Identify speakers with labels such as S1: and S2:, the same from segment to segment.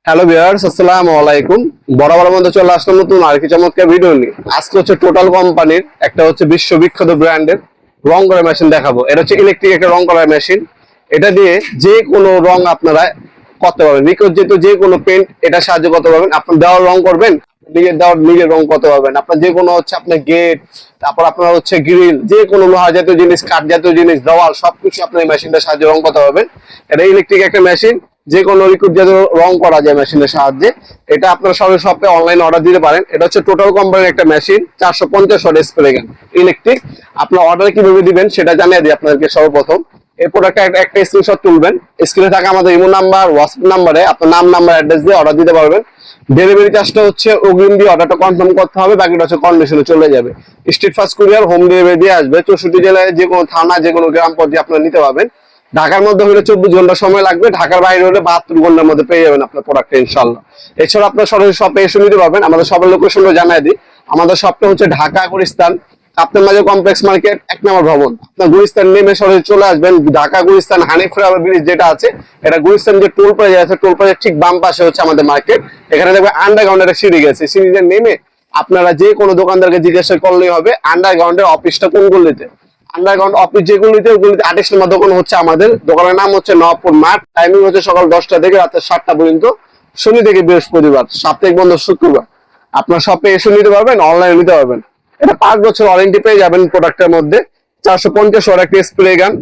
S1: Hello viewers, আসসালামু আলাইকুম। বরাবর মধ্যে চলে আসলাম নতুন আর কি চমৎকার ভিডিও নিয়ে। আজকে হচ্ছে টোটাল কোম্পানির একটা হচ্ছে বিশ্ববিখ্যাত ব্র্যান্ডের রং করার মেশিন দেখাবো। এটা হচ্ছে ইলেকট্রিক একটা রং করার মেশিন। এটা দিয়ে যে কোনো রং আপনারা করতে পারবেন। রিকোয়েস্ট যে কোনো পেন্ট এটা সাহায্য করতে পারবেন। আপনার দেওয়াল রং করবেন, নিজের দেওয়ার নিজের রং করতে পারবেন। আপনার যে কোনো হচ্ছে আপনার গেট, তারপর আপনার হচ্ছে গ্রিল, যে কোনো লোহা জাতীয় জিনিস, কাঠ জাতীয় জিনিস, দেওয়াল সবকিছু আপনার এই মেশিনটা সাহায্যে রং করতে পারবেন। এটা ইলেকট্রিক একটা মেশিন, যে কোনো রিক্রুট জাতীয় রং করা যায় মেশিনের সাহায্যে। এটা আপনারা সবাই শপে অনলাইন অর্ডার দিতে পারেন। এটা হচ্ছে টোটাল কোম্পানির একটা মেশিন, 450 ওয়াট স্প্রে গান ইলেকট্রিক। আপনার অর্ডার কিভাবে দিবেন সেটা জানিয়ে দিই আপনাদেরকে সর্বপ্রথম। এই প্রোডাক্টটা একটা স্ক্রিনশট তুলবেন, স্ক্রিনে থাকা আমাদের ইমো নাম্বার, হোয়াটসঅ্যাপ নাম্বারে আপনার নাম, নাম্বার, অ্যাড্রেস দিয়ে অর্ডার দিতে পারবেন। ডেলিভারি চার্জটা হচ্ছে অগ্রিম দিয়ে অর্ডারটা কনফার্ম করতে হবে, বাকিটা হচ্ছে কন্ডিশনে চলে যাবে। Street fast courier home delivery দিয়ে আসবে। 64 জেলায় যে কোনো থানা, যে কোনো গ্রাম পর্যায়ে আপনারা নিতে পারবেন। ঢাকার মধ্যে হলে 24 ঘন্টা সময় লাগবে, ঢাকার বাইরে হলে 72 ঘন্টার মধ্যে পেয়ে যাবেন আপনার প্রোডাক্টটা ইনশাআল্লাহ। এছাড়া আপনার সরাসরি শপে এসে নিতে পারবেন। আমাদের সবার লোকেশনটা জানাই দিই। আমাদের শপটা হচ্ছে ঢাকা গুলিস্তান কাপ্তান বাজার কমপ্লেক্স মার্কেট 1 নম্বর ভবন। আপনার গুলিস্তান নেমে সরাসরি চলে আসবেন। ঢাকা গুলিস্তান হানিফ ফ্লাইওভার ব্রিজ যেটা আছে, এটা গুলিস্তান যে টোল প্লাজা আছে, টোল প্লাজার ঠিক বাম পাশে হচ্ছে আমাদের মার্কেট। এখানে দেখবেন আন্ডারগ্রাউন্ড একটা সিঁড়ি গেছে, সিঁড়িতে নেমে আপনারা যে কোনো দোকানদারকে জিজ্ঞাসা করলেই হবে আন্ডারগ্রাউন্ডের অফিসটা কোন গলিতে। আন্ডারগ্রাউন্ড অফিস যেগুলিতে, ওগুলিতে 28 নম্বর দোকান হচ্ছে আমাদের। দোকানের নাম হচ্ছে নবাবপুর মাঠ। টাইমিং হচ্ছে সকাল 10টা থেকে রাত 7টা পর্যন্ত, শনি থেকে বৃহস্পতিবার, সাপ্তাহিক বন্ধ শুক্রবার। আপনার শপে এসে নিতে পারবেন, অনলাইনে নিতে পারবেন। এটা 5 বছর ওয়ারেন্টি পেয়ে যাবেন প্রোডাক্টের মধ্যে। 450 ওয়াট একটা স্প্রে গান।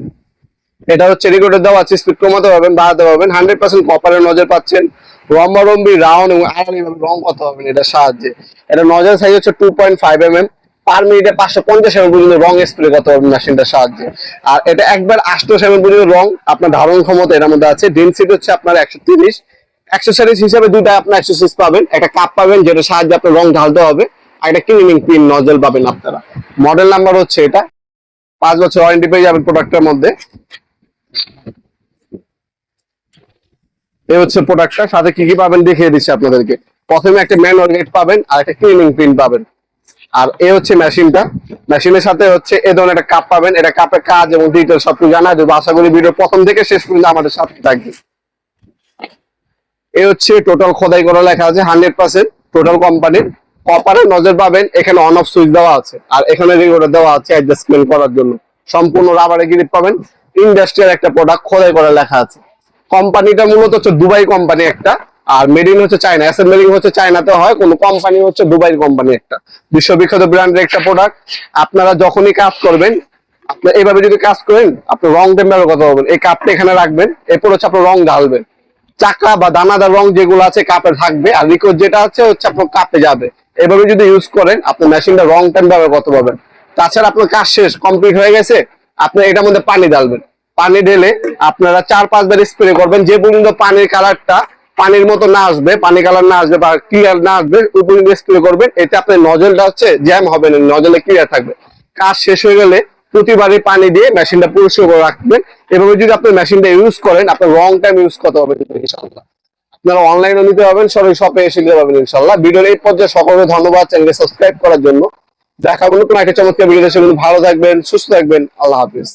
S1: এটা হচ্ছে রেকর্ডের দেওয়া আছে, স্পিড কমাতে পারবেন, বাড়াতে পারবেন। 100% কপারের নজর পাচ্ছেন। রম্বারম্বি রাউন্ড এবং আয়ারলি ভাবে রং করতে পারবেন এটার সাহায্যে। এটা নজর সাইজ হচ্ছে 2.5 mm। পার মিনিটে 550 ml পর্যন্ত রং স্প্রে করতে পারবেন মেশিনটার সাহায্যে। আর এটা একবার 88 ml পর্যন্ত রং আপনার ধারণ ক্ষমতা এর মধ্যে আছে। ডেনসিটি হচ্ছে আপনার 130। অ্যাক্সেসরিজ হিসেবে দুইটা আপনার অ্যাক্সেসরিজ পাবেন। একটা কাপ পাবেন যেটা সাহায্যে আপনার রং ঢালতে হবে, আর একটা ক্লিনিং পিন নজল পাবেন আপনারা। মডেল নাম্বার হচ্ছে এটা। 5 বছর ওয়ারেন্টি পেয়ে যাবেন প্রোডাক্টের মধ্যে। এই হচ্ছে প্রোডাক্টটা, সাথে কি কি পাবেন দেখিয়ে দিচ্ছি আপনাদেরকে। প্রথমে একটা ম্যানুয়াল গেট পাবেন আর একটা ক্লিনিং পিন পাবেন। আর এই হচ্ছে মেশিনটা। মেশিনের সাথে হচ্ছে এই ধরনের একটা কাপ পাবেন। এটা কাপের কাজ এবং ডিটেল সবকিছু জানা দেবো। আশা করি ভিডিও প্রথম থেকে শেষ পর্যন্ত আমাদের সাথে থাকবে। এই হচ্ছে টোটাল খোদাই করা লেখা আছে 100% টোটাল কোম্পানির। কপারের নজর পাবেন, এখানে অন অফ সুইচ দেওয়া আছে, আর এখানে রেগুলেটর দেওয়া আছে অ্যাডজাস্টমেন্ট করার জন্য। সম্পূর্ণ রাবারের গ্রিপ পাবেন। ইন্ডাস্ট্রিয়াল একটা প্রোডাক্ট, খোদাই করা লেখা আছে। কোম্পানিটা মূলত হচ্ছে দুবাই কোম্পানি একটা, আর মেড ইন হচ্ছে চায়না। অ্যাসেম্বলিং হচ্ছে চায়নাতে হয়, কোন কোম্পানি হচ্ছে দুবাই কোম্পানি একটা বিশ্ববিখ্যাত ব্র্যান্ডের একটা প্রোডাক্ট। আপনারা যখনই কাজ করবেন, আপনার এইভাবে যদি কাজ করেন, আপনি রং টেম্পারের কথা বলবেন, এই কাপটা এখানে রাখবেন, এরপর হচ্ছে আপনার রং ঢালবেন। চাকা বা দানাদার রং যেগুলো আছে কাপে থাকবে, আর লিকুইড যেটা আছে হচ্ছে আপনার কাপে যাবে। এভাবে যদি ইউজ করেন, আপনার মেশিনটা রং টেম্পারের কত পাবেন। তাছাড়া আপনার কাজ শেষ কমপ্লিট হয়ে গেছে, আপনি এটার মধ্যে পানি ঢালবেন। পানি ঢেলে আপনারা 4-5 বার স্প্রে করবেন। যে পর্যন্ত পানির কালারটা পানির মতো না আসবে, পানি কালার না আসবে বা ক্লিয়ার না আসবে, ওই পর্যন্ত স্প্রে করবেন। এতে আপনার নজলটা হচ্ছে জ্যাম হবে না, নজলে ক্লিয়ার থাকবে। কাজ শেষ হয়ে গেলে প্রতিবারই পানি দিয়ে মেশিনটা পরিষ্কার করে রাখবেন। এভাবে যদি আপনি মেশিনটা ইউজ করেন, আপনার রং টাইম ইউজ করতে হবে ইনশাআল্লাহ। আপনারা অনলাইনে নিতে পারবেন, সরাসরি শপে এসে নিতে পারবেন ইনশাআল্লাহ। ভিডিওর এই পর্যায়ে সকলকে ধন্যবাদ চ্যানেলকে সাবস্ক্রাইব করার জন্য। দেখা হলো নতুন একটা চমৎকার ভিডিও। ভালো থাকবেন, সুস্থ থাকবেন। আল্লাহ হাফেজ।